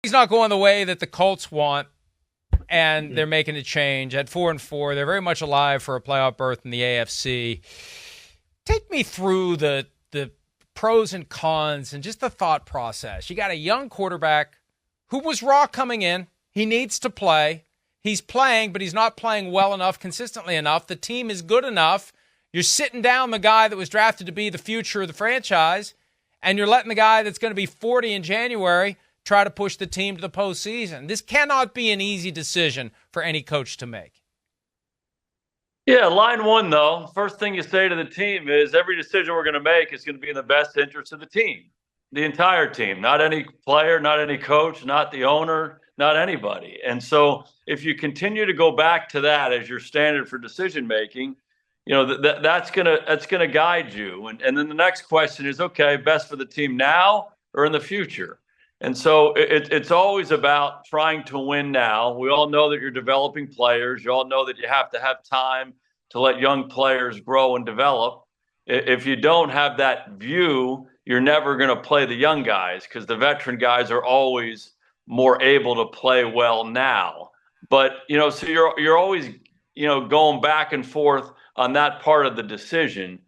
he's not going the way that the Colts want, and they're making a change at 4-4. They're very much alive for a playoff berth in the AFC. Take me through the pros and cons and just the thought process. You got a young quarterback who was raw coming in. He needs to play. He's playing, but he's not playing well enough, consistently enough. The team is good enough. You're sitting down the guy that was drafted to be the future of the franchise, and you're letting the guy that's going to be 40 in January try to push the team to the postseason. This cannot be an easy decision for any coach to make. Yeah, line one, though, first thing you say to the team is every decision we're going to make is going to be in the best interest of the team, the entire team, not any player, not any coach, not the owner, not anybody. And so if you continue to go back to that as your standard for decision making, that's gonna guide you. And then the next question is, okay, best for the team now or in the future? And so it's always about trying to win now. We all know that you're developing players. You all know that you have to have time to let young players grow and develop. If you don't have that view, you're never going to play the young guys because the veteran guys are always more able to play well now. But, so you're always, going back and forth on that part of the decision.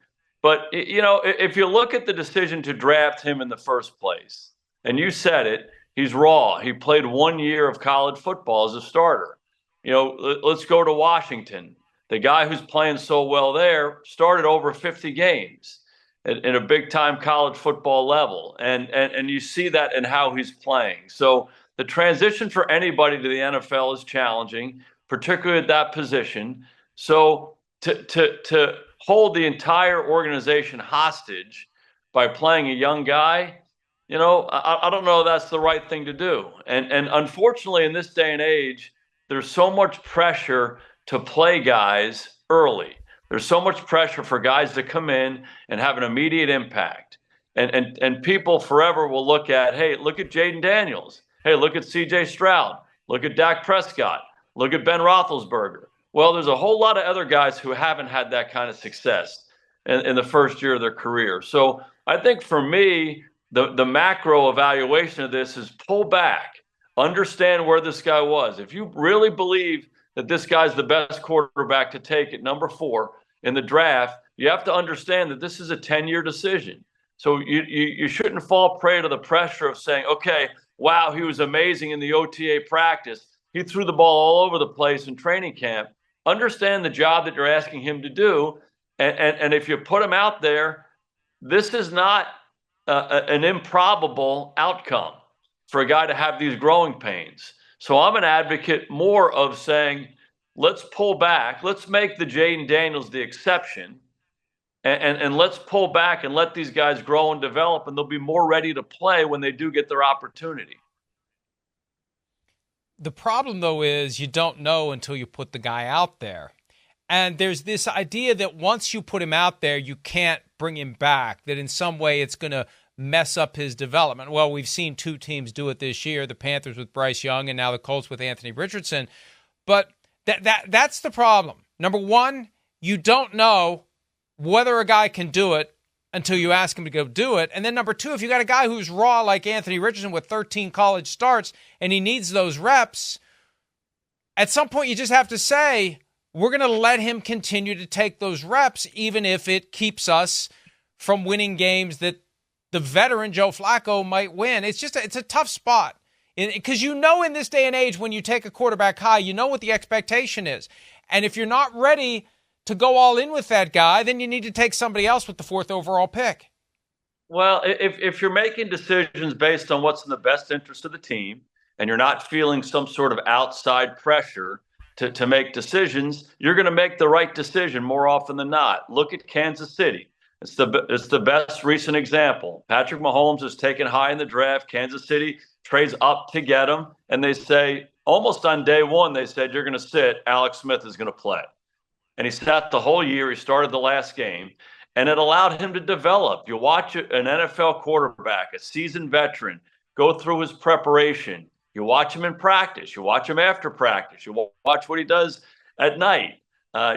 But, if you look at the decision to draft him in the first place, and you said it, he's raw. He played 1 year of college football as a starter. Let's go to Washington. The guy who's playing so well there started over 50 games in a big-time college football level. And you see that in how he's playing. So the transition for anybody to the NFL is challenging, particularly at that position. So to hold the entire organization hostage by playing a young guy, I don't know that's the right thing to do. And unfortunately, in this day and age, there's so much pressure to play guys early. There's so much pressure for guys to come in and have an immediate impact. And people forever will look at, hey, look at Jaden Daniels. Hey, look at C.J. Stroud. Look at Dak Prescott. Look at Ben Roethlisberger. Well, there's a whole lot of other guys who haven't had that kind of success in the first year of their career. So I think for me, the macro evaluation of this is pull back, understand where this guy was. If you really believe that this guy's the best quarterback to take at number 4 in the draft, you have to understand that this is a 10-year decision. So you shouldn't fall prey to the pressure of saying, okay, wow, he was amazing in the OTA practice. He threw the ball all over the place in training camp. Understand the job that you're asking him to do. And if you put him out there, this is not an improbable outcome for a guy to have these growing pains. So I'm an advocate more of saying, let's pull back. Let's make the Jaden Daniels the exception. And let's pull back and let these guys grow and develop, and they'll be more ready to play when they do get their opportunity. The problem, though, is you don't know until you put the guy out there. And there's this idea that once you put him out there, you can't bring him back, that in some way it's going to mess up his development. Well, we've seen 2 teams do it this year, the Panthers with Bryce Young and now the Colts with Anthony Richardson. But that's the problem. Number one, you don't know whether a guy can do it until you ask him to go do it. And then number 2, if you got a guy who's raw like Anthony Richardson with 13 college starts and he needs those reps, at some point you just have to say, we're going to let him continue to take those reps, even if it keeps us from winning games that the veteran Joe Flacco might win. It's a tough spot. Because in this day and age, when you take a quarterback high, you know what the expectation is. And if you're not ready to go all in with that guy, then you need to take somebody else with the 4th overall pick. Well, if you're making decisions based on what's in the best interest of the team and you're not feeling some sort of outside pressure to make decisions, you're going to make the right decision more often than not. Look at Kansas City. It's the best recent example. Patrick Mahomes is taken high in the draft. Kansas City trades up to get him, and they say, almost on day 1, they said, you're going to sit, Alex Smith is going to play. And he sat the whole year. He started the last game, and it allowed him to develop. You watch an NFL quarterback, a seasoned veteran, go through his preparation. You watch him in practice. You watch him after practice. You watch what he does at night.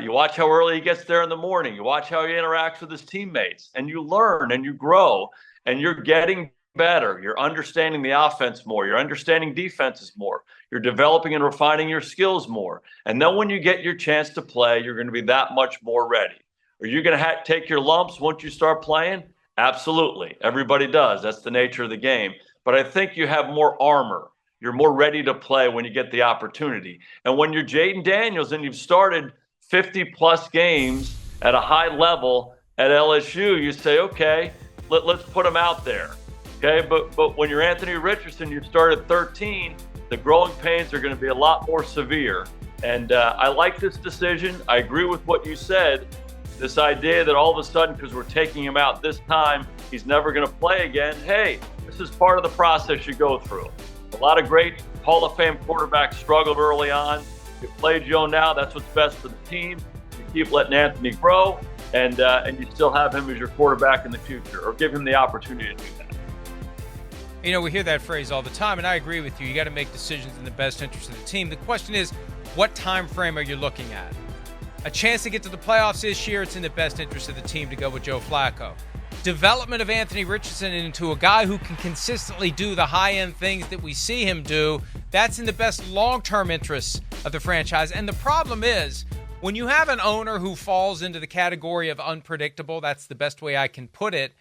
You watch how early he gets there in the morning. You watch how he interacts with his teammates, and you learn and you grow, and you're getting better. You're understanding the offense more. You're understanding defenses more. You're developing and refining your skills more. And then when you get your chance to play, you're going to be that much more ready. Are you going to take your lumps once you start playing? Absolutely. Everybody does. That's the nature of the game. But I think you have more armor. You're more ready to play when you get the opportunity. And when you're Jaden Daniels and you've started 50-plus games at a high level at LSU, you say, okay, let's put him out there. Okay, but when you're Anthony Richardson, you've started 13, the growing pains are going to be a lot more severe. And I like this decision. I agree with what you said. This idea that all of a sudden, because we're taking him out this time, he's never going to play again. Hey, this is part of the process you go through. A lot of great Hall of Fame quarterbacks struggled early on. You play Joe now, that's what's best for the team. You keep letting Anthony grow, and you still have him as your quarterback in the future, or give him the opportunity to do that. You know, we hear that phrase all the time, and I agree with you. You got to make decisions in the best interest of the team. The question is, what time frame are you looking at? A chance to get to the playoffs this year, it's in the best interest of the team to go with Joe Flacco. Development of Anthony Richardson into a guy who can consistently do the high-end things that we see him do, that's in the best long-term interests of the franchise. And the problem is, when you have an owner who falls into the category of unpredictable, that's the best way I can put it,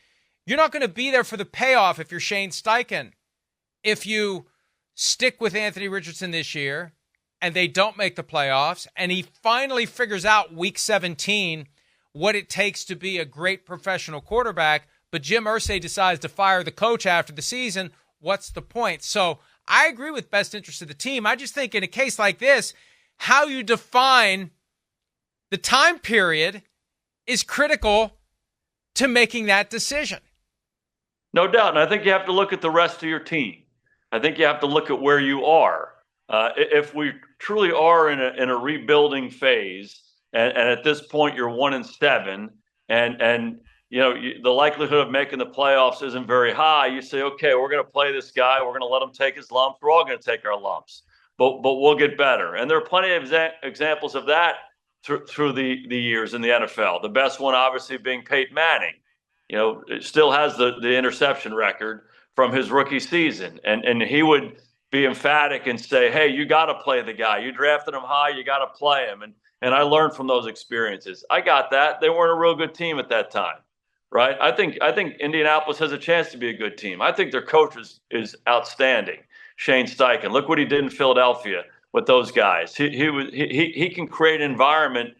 you're not going to be there for the payoff if you're Shane Steichen. If you stick with Anthony Richardson this year and they don't make the playoffs and he finally figures out week 17 what it takes to be a great professional quarterback, but Jim Irsay decides to fire the coach after the season, what's the point? So I agree with best interest of the team. I just think in a case like this, how you define the time period is critical to making that decision. No doubt. And I think you have to look at the rest of your team. I think you have to look at where you are. If we truly are in a rebuilding phase, and at this point you're 1-7, and you know the likelihood of making the playoffs isn't very high, you say, okay, we're going to play this guy. We're going to let him take his lumps. We're all going to take our lumps, but we'll get better. And there are plenty of examples of that through the years in the NFL. The best one, obviously, being Peyton Manning. You know, it still has the interception record from his rookie season. And he would be emphatic and say, hey, you got to play the guy. You drafted him high. You got to play him. And I learned from those experiences. I got that. They weren't a real good team at that time, right? I think Indianapolis has a chance to be a good team. I think their coach is outstanding, Shane Steichen. Look what he did in Philadelphia with those guys. He can create an environment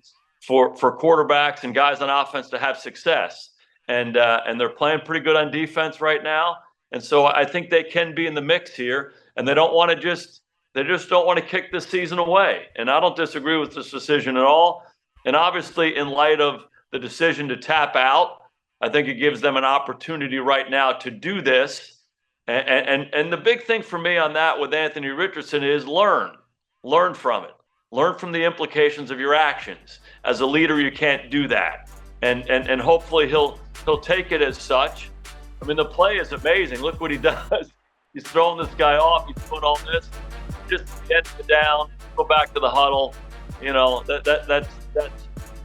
for quarterbacks and guys on offense to have success. And they're playing pretty good on defense right now. And so I think they can be in the mix here. And they don't want to they just don't want to kick this season away. And I don't disagree with this decision at all. And obviously, in light of the decision to tap out, I think it gives them an opportunity right now to do this. And the big thing for me on that with Anthony Richardson is learn from it. Learn from the implications of your actions. As a leader, you can't do that. And hopefully he'll take it as such. I mean, the play is amazing. Look what he does. He's throwing this guy off. He's doing all this. Just get it down, go back to the huddle. You know, that's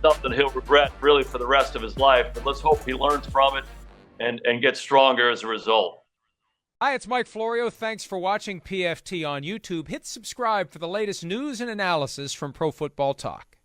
something he'll regret really for the rest of his life. But let's hope he learns from it and gets stronger as a result. Hi, it's Mike Florio. Thanks for watching PFT on YouTube. Hit subscribe for the latest news and analysis from Pro Football Talk.